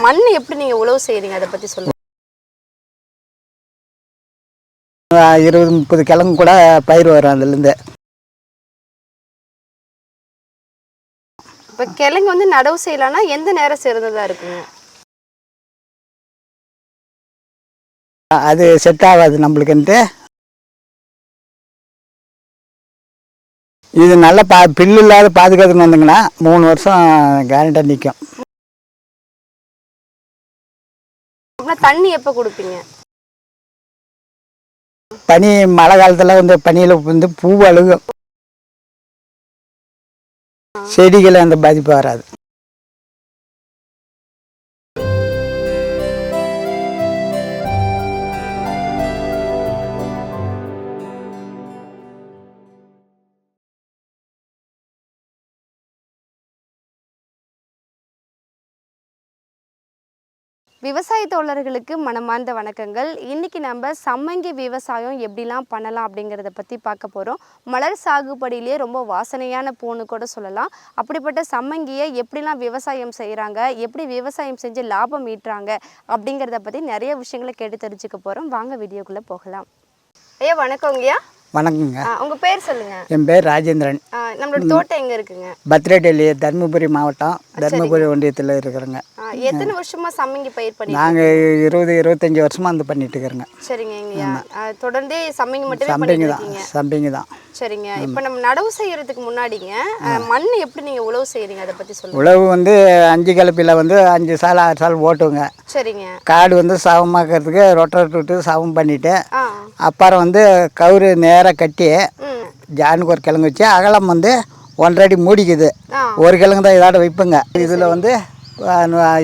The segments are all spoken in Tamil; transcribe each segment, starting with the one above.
மண் எப்படி நீங்க உழவு செய்றீங்க அதை பத்தி சொல்லுங்க. 20-30 கிழங்கு கூட பயிர் வரும் அதுலேருந்து. இப்போ கிழங்கு வந்து நடவு செய்யலாம்னா எந்த நேரம் சிறந்ததா இருக்குங்க? அது செட் ஆகாது நம்மளுக்குன்ட்டு. இது நல்லா பில்லு இல்லாத பாதுகாத்துன்னு வந்தீங்கன்னா 3 வருஷம் கேரண்டாக நிற்கும். தண்ணி எப்போ கொடுப்பீங்க? பனி மழை காலத்தில் வந்து பனியில் வந்து பூ அழுகும், செடிகள் அந்த பாதிப்பு வராது. விவசாய தோழர்களுக்கு மனமார்ந்த வணக்கங்கள். இன்றைக்கி நம்ம சம்மங்கி விவசாயம் எப்படிலாம் பண்ணலாம் அப்படிங்கிறத பற்றி பார்க்க போகிறோம். மலர் சாகுபடியிலே ரொம்ப வாசனையான பூன்னு கூட சொல்லலாம். அப்படிப்பட்ட சம்மங்கியை எப்படிலாம் விவசாயம் செய்கிறாங்க, எப்படி விவசாயம் செஞ்சு லாபம் ஈட்டுறாங்க அப்படிங்கிறத பற்றி நிறைய விஷயங்களை கேட்டு தெரிஞ்சுக்க போகிறோம். வாங்க வீடியோக்குள்ளே போகலாம். ஐயா வணக்கங்கய்யா. வணக்கங்க. உங்கள் பேர் சொல்லுங்கள். என் பேர் ராஜேந்திரன். நம்மளோட தோட்டம் எங்கே இருக்குங்க? பத்ரேட்டலி, தருமபுரி மாவட்டம், தருமபுரி ஒன்றியத்தில் இருக்கிறோங்க. எத்தனை வருஷமா சம்மங்கி பயிர் பண்ணி? நாங்கள் 20-25 வருஷமாக வந்து பண்ணிட்டு இருக்கிறோங்க. சரிங்கய்யா. தொடர்ந்து சம்மங்கி மட்டுமே சம்பிங்க தான். சம்பிங்க தான். சரிங்க. இப்போ நம்ம நடவு செய்யறதுக்கு முன்னாடிங்க மண் எப்படி நீங்கள் உழவு செய்கிறீங்க அதை பற்றி சொல்லுங்கள். உழவு வந்து 5 கலப்பில் வந்து 5 சால் 6 சால் ஓட்டுவோங்க. சரிங்க. காடு வந்து சவமாக்கிறதுக்கு ரொட்டர் விட்டு சவம் பண்ணிவிட்டு அப்புறம் வந்து கவுரு நேராக கட்டி ஜானுக்கு ஒரு கிழங்கு வச்சு அகலம் வந்து 1.5 அடி மூடிக்குது. ஒரு கிழங்கு தான் இதோட வைப்பேங்க. இதில் வந்து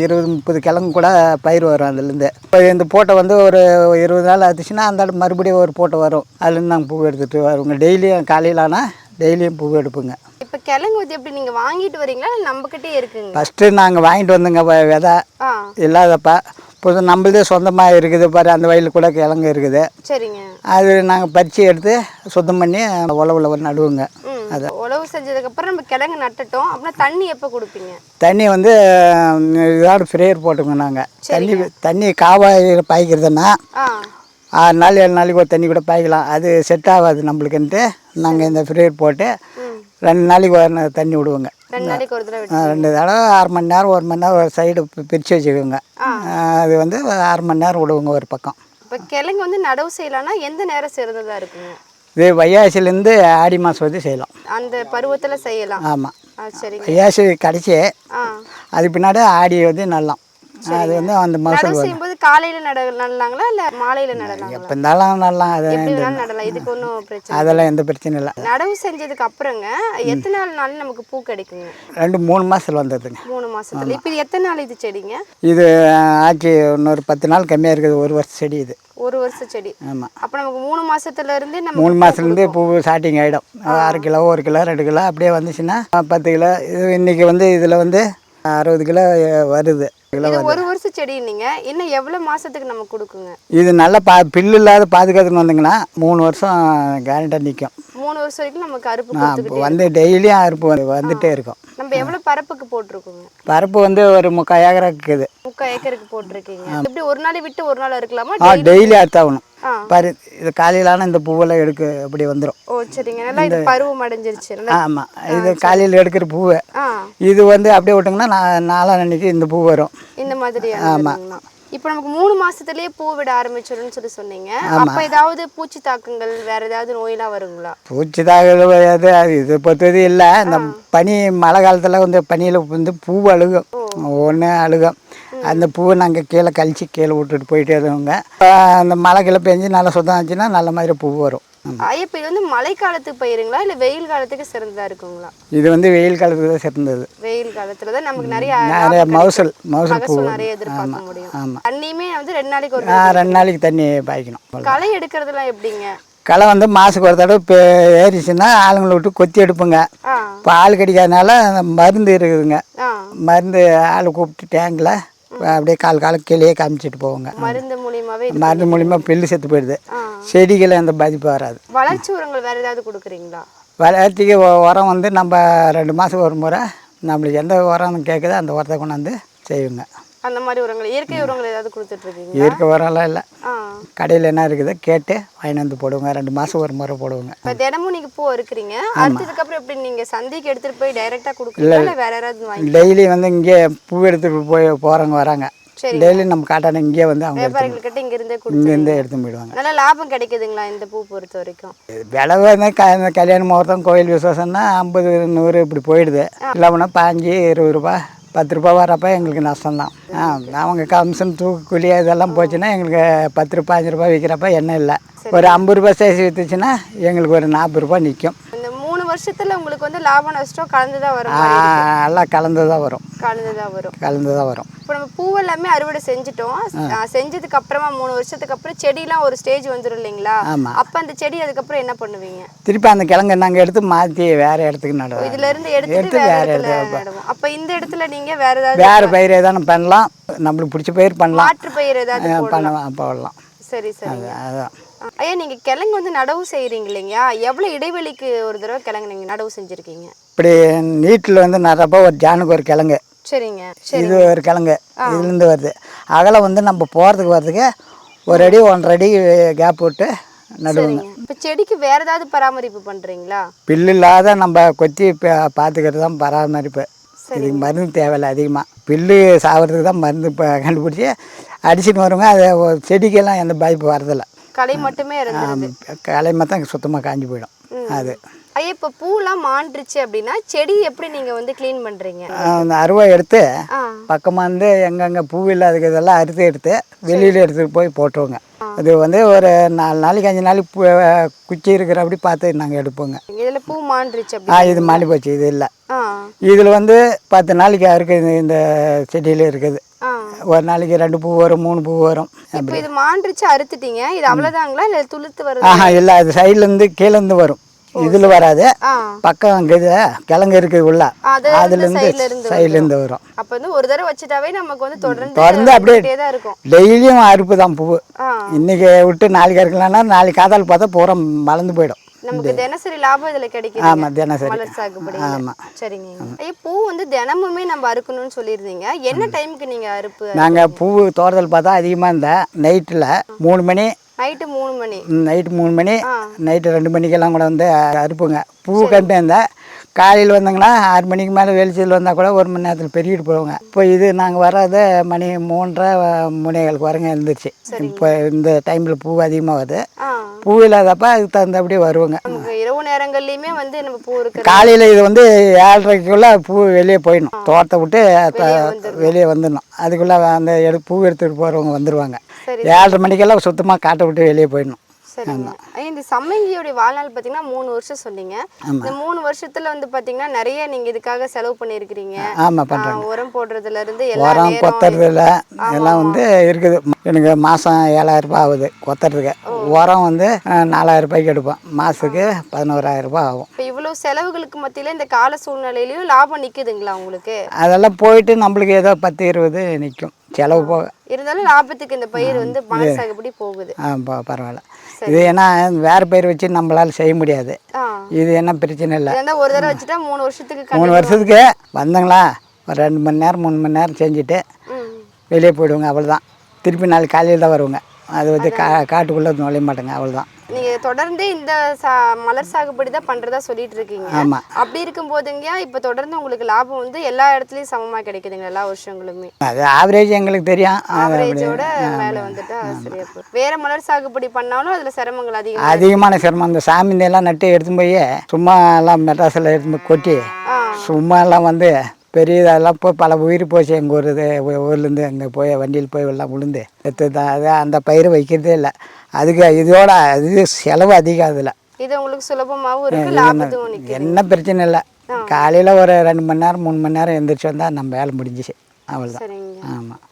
20-30 கிழங்கு கூட பயிர் வரும் அதுலேருந்து. இப்போ இந்த போட்டை வந்து ஒரு 20 நாள் ஆச்சுன்னா அந்த மறுபடியும் ஒரு போட்டை வரும். அதுலேருந்து நாங்கள் பூ எடுத்துகிட்டு வருவோங்க. டெய்லியும் காலையில் ஆனால் டெய்லியும் பூ எடுப்போங்க. இப்போ கிழங்கு வந்து எப்படி நீங்கள் வாங்கிட்டு வரீங்களா நம்மக்கிட்டே இருக்குங்க? ஃபஸ்ட்டு நாங்கள் வாங்கிட்டு வந்தோங்க விதை இல்லாதப்ப. இப்போ நம்மளதே சொந்தமாக இருக்குது பாரு, அந்த வயலில் கூட கிழங்கு இருக்குது. சரிங்க. அது நாங்கள் பறித்து எடுத்து சுத்தம் பண்ணி உழவுல நடுவோங்க. அதை உழவு செஞ்சதுக்கப்புறம் நம்ம கிழங்கு நட்டுட்டோம். அப்புறம் தண்ணி எப்போ கொடுப்பீங்க? தண்ணி வந்து இதோட ஃப்ரேயர் போட்டுங்க. நாங்கள் தண்ணி காவாயில் பாய்க்கிறதுன்னா 6 நாள் 7 நாளைக்கு ஒரு தண்ணி கூட பாய்க்கலாம். அது செட் ஆகாது நம்மளுக்குன்ட்டு நாங்கள் இந்த ஃப்ரேயர் போட்டு 2 நாளைக்கு ஒரு தண்ணி விடுவோங்க. 2 நாளைக்கு ஒரு தடவை 2 தடவை 6 மணி நேரம் 1 மணி நேரம் ஒரு சைடு பிரித்து வச்சுக்கோங்க. அது வந்து 6 மணி நேரம் விடுவோங்க ஒரு பக்கம். இப்போ கிழங்கு வந்து நடவு செய்யலாம்னா எந்த நேரம் சிறந்ததாக இருக்குங்க? இது வைகாசிலேருந்து ஆடி மாதம் வரைக்கும் செய்யலாம். அந்த பருவத்தில் செய்யலாம். ஆமாம். சரி. வைகாசி கடைசி அது பின்னாடி ஆடி வந்து நல்லாம். அது வந்து அந்த மாதம் செய்யும்போது காலையில் நடலாங்களா இல்லை மாலையில் நடலாம்? எப்போ இருந்தாலும் நடலாம். அது நடலாம். இதுக்கு ஒன்றும் பிரச்சனை, அதெல்லாம் எந்த பிரச்சனையும் இல்லை. நடவு செஞ்சதுக்கு அப்புறங்க எத்தனை நாள் நமக்கு பூ கிடைக்குங்க? 2-3 மாதத்தில் வந்துடுதுங்க. 3 மாதத்துல. இப்போ இது எத்தனை நாள் இது செடிங்க? இது ஆச்சு இன்னொரு 10 நாள் கம்மியாக இருக்குது. 1 வருஷம் செடி இது. 1 வருஷம் செடி. ஆமாம். அப்போ நமக்கு 3 மாதத்துலேருந்து நம்ம 3 மாதத்துலேருந்து பூ ஸ்டார்டிங் ஆகிடும். 1/2 கிலோ 1 கிலோ 2 கிலோ அப்படியே வந்துச்சுன்னா 10 கிலோ. இது இன்றைக்கி வந்து இதில் வந்து 60 கிலோ வருது. 1 வருஷம் செடி நீங்க இன்னும் எவ்வளவு மாசத்துக்கு நம்ம கொடுக்குங்க? இது நல்லா பில்லு இல்லாத பாதுகாத்துன்னு வந்தீங்கன்னா 3 வருஷம் கேரண்டாக நிற்கும். 3 வருஷம் வரைக்கும் நமக்கு அறுப்பு வந்து டெய்லியும் அறுப்பு வந்துட்டே இருக்கும். நம்ம எவ்வளவு பரப்புக்கு போட்டிருக்கோங்க? பரப்பு வந்து ஒரு 3/4 ஏக்கர் இருக்குது. 3/4 ஏக்கருக்கு போட்டிருக்கீங்க. எப்படி ஒரு நாள் விட்டு ஒரு நாள் இருக்கலாமா? டெய்லி அறுத்தாகணும். பாரு, இது காலையிலான இந்த பூவெல்லாம் எடுக்க அப்படி வந்துடும். ஓ சரிங்க. நல்லா இது பருவம் அடைஞ்சிருச்சு. ஆமாம். இது காலையில் எடுக்கிற பூவை இது வந்து அப்படியே விட்டிங்கன்னா 4 அன்னைக்கு இந்த பூ வரும் இந்த மாதிரி. ஆமாம். இப்போ நமக்கு 3 மாசத்துலயே பூ விட ஆரம்பிச்சிடும்னு சொன்னீங்க. அப்போ ஏதாவது பூச்சி தாக்கங்கள் வேற ஏதாவது நோயெல்லாம் வருங்களா? பூச்சி தாக்கல் இது பொறுத்தது இல்லை. இந்த பனி மழை காலத்தில் வந்து பனியில் வந்து பூ அழுகும், ஒன்று அழுகும். அந்த பூவை நாங்கள் கீழே கழிச்சு கீழே விட்டுட்டு போயிட்டே இருக்கோங்க. அந்த மழை கீழே பெஞ்சு நல்லா சுத்தம் ஆச்சுன்னா நல்ல மாதிரி பூ வரும். இப்போ இது வந்து மழை காலத்துக்கு பயிருங்களா இல்லை வெயில் காலத்துக்கு சிறந்ததா இருக்குங்களா? இது வந்து வெயில் காலத்துக்கு தான் சிறந்தது. வெயில் காலத்துல தான் நமக்கு நிறைய மகசூல் பூ நிறைய எதிர்பார்க்க முடியும். ஆமாம். தண்ணியுமே வந்து 2 நாளைக்கு ஒரு 2 நாளைக்கு தண்ணி பாய்க்கணும். களை எடுக்கிறதுலாம் எப்படிங்க? களை வந்து மாதத்துக்கு ஒரு தடவை ஏறிச்சுன்னா ஆளுங்களை விட்டு கொத்தி எடுப்புங்க. இப்போ ஆள் கிடைக்காதனால மருந்து இருக்குதுங்க. மருந்து ஆள் கூப்பிட்டு டேங்கில் அப்படியே கால் கீழே காமிச்சிட்டு போவாங்க. மருந்து மூலியமாக பில்லு செத்து போயிடுது. செடிகளை அந்த பாதிப்பு வராது. வளர்ச்சி உரங்கள் வேறு ஏதாவது கொடுக்குறீங்களா? வளர்ச்சிக்கு உரம் வந்து நம்ம 2 மாதத்துக்கு ஒரு முறை நம்மளுக்கு எந்த உரம் கேட்குதோ அந்த உரத்தை கொண்டாந்து செய்வோங்க. அந்த மாதிரி உரங்கள் இயற்கை உரங்கள் ஏதாவது கொடுத்துட்டு இருக்கீங்க? இயற்கை உரம்லாம் இல்லை, ஆ கடையில் என்ன இருக்குது கேட்டு வாங்கிட்டு வந்து போடுவோங்க. 2 மாதம் ஒரு முறை போடுவோங்க. இப்போ தினமும் நீங்கள் பூ இருக்கிறீங்க, அடுத்ததுக்கப்புறம் எப்படி நீங்கள் சந்தைக்கு எடுத்துகிட்டு போய் டைரெக்டாக கொடுக்குறீங்களா இல்லை வேற யாராவது வாங்கி? டெய்லி வந்து இங்கே பூ எடுத்துகிட்டு போகிறவங்க வராங்க. டெய்லி நம்ம காட்டான இங்கேயே வந்து அவங்க வியாபாரிகள்கிட்ட இங்கிருந்தே இங்கேருந்தே எடுத்து போயிடுவாங்க. நல்லா லாபம் கிடைக்குதுங்களா இந்த பூ பொறுத்த வரைக்கும்? விலை வந்து கல்யாண முகூர்த்தம் கோயில் விசேஷம்னா 50 100 இப்படி போயிடுது. இல்லைன்னா 15 20 ரூபா 10 ரூபா வரப்போ எங்களுக்கு நஷ்டம்தான். அவங்க கமிஷன் தூக்குக்கூலி இதெல்லாம் போச்சுன்னா எங்களுக்கு 10 ரூபா 5 ரூபா விற்கிறப்ப என்ன இல்லை. ஒரு 50 ரூபா சைஸ் விற்றுச்சுன்னா எங்களுக்கு ஒரு 40 ரூபா நிற்கும். இந்த 3 வருஷத்துல உங்களுக்கு வந்து லாபம் நஷ்டம் கலந்து தான் வரும்? எல்லாம் கலந்து தான் வரும். கலந்து தான் வரும். இப்போ நம்ம பூவெல்லாமே அறுவடை செஞ்சுட்டோம், செஞ்சதுக்கு அப்புறமா 3 வருஷத்துக்கு அப்புறம் செடிலாம் ஒரு ஸ்டேஜ் வந்துடும் இல்லைங்களா? அப்போ அந்த செடி அதுக்கப்புறம் என்ன பண்ணுவீங்க? திருப்பி அந்த கிழங்கு நாங்கள் எடுத்து மாற்றி வேற இடத்துக்கு நடுவோம். இதுல இருந்து எடுத்து வேற இடத்துல நடுவோம். அப்போ இந்த இடத்துல நீங்க வேற ஏதாவது வேற பயிர் ஏதாவது பண்ணலாம், நம்மளுக்கு பிடிச்ச பயிர் பண்ணலாம், மாற்று பயிர் ஏதாவது போடலாம். சரி சரி. அதான் ஐயா, நீங்கள் கிழங்கு வந்து நடவு செய்கிறீங்க இல்லைங்களா? எவ்வளோ இடைவெளிக்கு ஒரு தடவை கிழங்கு நீங்கள் நடவு செஞ்சுருக்கீங்க? இப்படி நீட்டில் வந்து நடுறப்போ ஒரு ஜானுக்கு ஒரு கிழங்கு, சரிங்க, இது ஒரு கிழங்கு இதுலேருந்து வருது. அகலம் வந்து நம்ம போகிறதுக்கு வர்றதுக்கு 1 அடி 1.5 அடி கேப் விட்டு நடுவுங்க. இப்போ செடிக்கு வேறு ஏதாவது பராமரிப்பு பண்ணுறீங்களா? பில்லு இல்லாத நம்ம கொத்தி பார்த்துக்கிறது தான் பராமரிப்பு. இதுக்கு மருந்து தேவையில்லை அதிகமாக. பில்லு சாகிறதுக்கு தான் மருந்து இப்போ கண்டுபிடிச்சி அடிச்சுட்டு வருவாங்க. அது செடிக்கெல்லாம் எந்த பாதிப்பு வரதில்லை. களை மட்டுமே இருந்தது. களை மட்டும் சுத்தமாக காஞ்சி போயிடும். அது ஐயா, இப்போ பூலாம் மாண்டுருச்சு அப்படின்னா செடி எப்படி நீங்கள் வந்து க்ளீன் பண்ணுறீங்க? அந்த அருவா எடுத்து பக்கமாக வந்து எங்கெங்கே பூ இல்லாததுக்கு இதெல்லாம் அறுத்து எடுத்து வெளியில் எடுத்துகிட்டு போய் போட்டுருவோங்க. அது வந்து ஒரு 4 நாளைக்கு 5 நாளைக்கு பூ குச்சி இருக்கிற அப்படி பார்த்து நாங்கள் எடுப்போங்க. இதில் பூ மாண்டுருச்சு? இது மாறி போச்சு. இது இல்லை. இதில் வந்து 10 நாளைக்கு இருக்குது. இந்த செடியில் இருக்குது. ஒரு நாளைக்கு 2 பூ வரும், 3 பூ வரும். இப்போ இது மாண்டுருச்சு அறுத்துட்டீங்க, இது அவ்வளோதாங்களா இல்லை துளுத்து வருது? இல்லை, அது சைட்லேருந்து கீழேருந்து வரும். இதில் வராது. பக்கம் அங்கே கிழங்கு இருக்குது உள்ள, அதுலேருந்து சைட்லேருந்து வரும். அப்போ வந்து ஒரு தடவை வச்சுட்டாவே நமக்கு வந்து தொடர்ந்து அப்படியே தான் இருக்கும். டெய்லியும் அறுப்பு தான் பூ. இன்னைக்கு விட்டு நாளைக்கு அறுக்கலாம்னா நாளைக்கு காதால் பார்த்தா பூரா மலர்ந்து போயிடும். நமக்கு தினசரி லாபம் இதில் கிடைக்குது. ஆமாம், தினசரி மலர் சாகுபடி. ஆமாம், சரிங்க. ஐயா, பூ வந்து தினமுமே நம்ம அறுக்கணும்னு சொல்லியிருந்தீங்க. என்ன டைமுக்கு நீங்கள் அறுப்பு? நாங்கள் பூ தோட்டத்தில் பார்த்தா அதிகமாக இருந்தால் நைட்டில் 3 மணி, நைட்டு 3 மணி, நைட்டு 3 மணி, நைட்டு 2 மணிக்கெல்லாம் கூட வந்து அறுப்புங்க. பூ கண்டு இருந்தால் காலையில் வந்தாங்கன்னா 6 மணிக்கு மேலே வெளிச்சல் வந்தால் கூட 1 மணி நேரத்தில் பெருகிட்டு போடுவோங்க. இப்போ இது நாங்கள் வராத மணி 3:30 3:15 வரங்க இருந்துச்சு. இப்போ இந்த டைமில் பூ அதிகமாக வருது. பூ இல்லாதப்ப அதுக்கு தகுந்தபடி வருவோங்க. இரவு நேரங்கள்லையுமே வந்து நம்ம பூ இருக்கு. காலையில் இது வந்து 7:30க்குள்ளே பூ வெளியே போயிடணும். தோட்டத்தை விட்டு வெளியே வந்துடணும். அதுக்குள்ளே அந்த பூ எடுத்துகிட்டு போகிறவங்க வந்துடுவாங்க. 7:30 மணிக்கெல்லாம் சுத்தமாக காட்டை விட்டு வெளியே போயிடணும். சரிங்க. இந்த சம்மங்கியோடைய வாழ்நாள் பார்த்தீங்கன்னா 3 வருஷம் சொன்னீங்க. இந்த 3 வருஷத்துல வந்து பார்த்தீங்கன்னா நிறைய நீங்கள் இதுக்காக செலவு பண்ணியிருக்கிறீங்க. ஆமாம், பண்ணுறேன். உரம் போடுறதுலேருந்து உரம் கொத்துறதுல எல்லாம் வந்து இருக்குது. எனக்கு மாதம் 7,000 ரூபாய் ஆகுது கொத்துறதுக்கு. உரம் வந்து 4,000 ரூபாய்க்கு எடுப்போம். மாதத்துக்கு 11,000 ரூபாய் ஆகும். இப்போ இவ்வளோ செலவுகளுக்கு மத்தியில் இந்த கால சூழ்நிலையிலையும் லாபம் நிற்குதுங்களா உங்களுக்கு? அதெல்லாம் போயிட்டு நம்மளுக்கு ஏதோ 10-20 நிற்கும் செலவு போக. இருந்தாலும் லாபத்துக்கு இந்த பயிர் வந்து மலர் சாகுபடி போகுது. பரவாயில்ல. இது ஏன்னா வேறு பயிர் வச்சு நம்மளால செய்ய முடியாது. இது என்ன பிரச்சனை இல்லை. ஒரு தடவை வச்சுட்டா 3 வருஷத்துக்கு வந்தாங்களா ஒரு 2 மணி நேரம் 3 மணி நேரம் செஞ்சுட்டு வெளியே போயிடுவோங்க. அவ்வளோதான். திருப்பி நாளைக்கு காலையில் தான் வருவோங்க. அது வந்து காட்டுக்குள்ளே நுழைய மாட்டேங்க. அவ்வளோதான். நீங்கள் தொடர்ந்து இந்த மலர் சாகுபடி தான் பண்ணுறதா சொல்லிட்டு இருக்கீங்க. ஆமாம். அப்படி இருக்கும் போதுங்க இப்போ தொடர்ந்து உங்களுக்கு லாபம் வந்து எல்லா இடத்துலையும் சமமாக கிடைக்குதுங்க எல்லா வருஷங்களுமே? அது ஆவரேஜ் எங்களுக்கு தெரியும். ஆவரேஜோட மேலே வந்துட்டா சரியா போகும். வேறு மலர் சாகுபடி பண்ணாலும் அதில் சிரமங்கள் அதிகமான சிரமம். அந்த சாமிந்தெல்லாம் நட்டு எடுத்து போய் சும்மா எல்லாம் மெட்ராஸில் எடுத்து போய் கொட்டி சும்மா எல்லாம் வந்து பெரிய இதெல்லாம் போய் பல உயிர் போச்சு. எங்கள் ஊர்லேருந்து அங்கே போய் வண்டியில் போய் எல்லாம் விழுந்து எடுத்து தான். அது அந்த பயிர் வைக்கிறதே இல்லை. அதுக்கு இதோட இது செலவு அதிகம். அதில் இது உங்களுக்கு சுலபமாகவும் இருக்குது, லாபத்தும் நிற்குது. என்ன பிரச்சனை இல்லை. காலையில் ஒரு 2 மணி நேரம் 3 மணி நேரம் எழுந்திரிச்சு வந்தால் நம்ம வேலை முடிஞ்சிச்சு. அவ்வளோதான். ஆமாம்.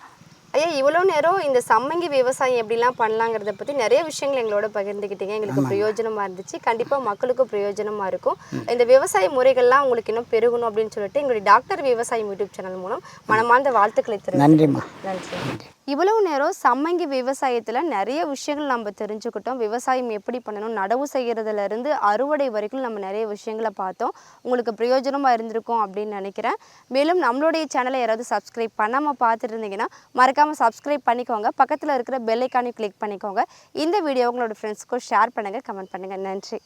ஐயா, இவ்வளோ நேரம் இந்த சம்மங்கி விவசாயம் எப்படிலாம் பண்ணலாங்கிறத பற்றி நிறைய விஷயங்கள் எங்களோட பகிர்ந்துக்கிட்டீங்க. எங்களுக்கு பிரயோஜனமாக இருந்துச்சு. கண்டிப்பாக மக்களுக்கும் பிரயோஜனமாக இருக்கும். இந்த விவசாய முறைகள்லாம் உங்களுக்கு இன்னும் பெருகணும் அப்படின்னு சொல்லிட்டு எங்களுடைய டாக்டர் விவசாயம் யூடியூப் சேனல் மூலம் மனமார்ந்த வாழ்த்துக்களை தெரிவிக்கிறேன். நன்றிம்மா. நன்றி. இவ்வளவு நேரம் சம்மங்கி விவசாயத்தில் நிறைய விஷயங்கள் நம்ம தெரிஞ்சுக்கிட்டோம். விவசாயம் எப்படி பண்ணணும், நடவு செய்கிறதுலேருந்து அறுவடை வரைக்கும் நம்ம நிறைய விஷயங்களை பார்த்தோம். உங்களுக்கு பிரயோஜனமாக இருந்திருக்கும் அப்படின்னு நினைக்கிறேன். மேலும் நம்மளுடைய சேனலை யாராவது சப்ஸ்கிரைப் பண்ணாமல் பார்த்துட்டு இருந்தீங்கன்னா மறக்காமல் சப்ஸ்கிரைப் பண்ணிக்கோங்க. பக்கத்தில் இருக்கிற பெல் ஐக்கானையும் கிளிக் பண்ணிக்கோங்க. இந்த வீடியோ உங்களோட ஃப்ரெண்ட்ஸ்க்கும் ஷேர் பண்ணுங்கள், கமெண்ட் பண்ணுங்கள். நன்றி.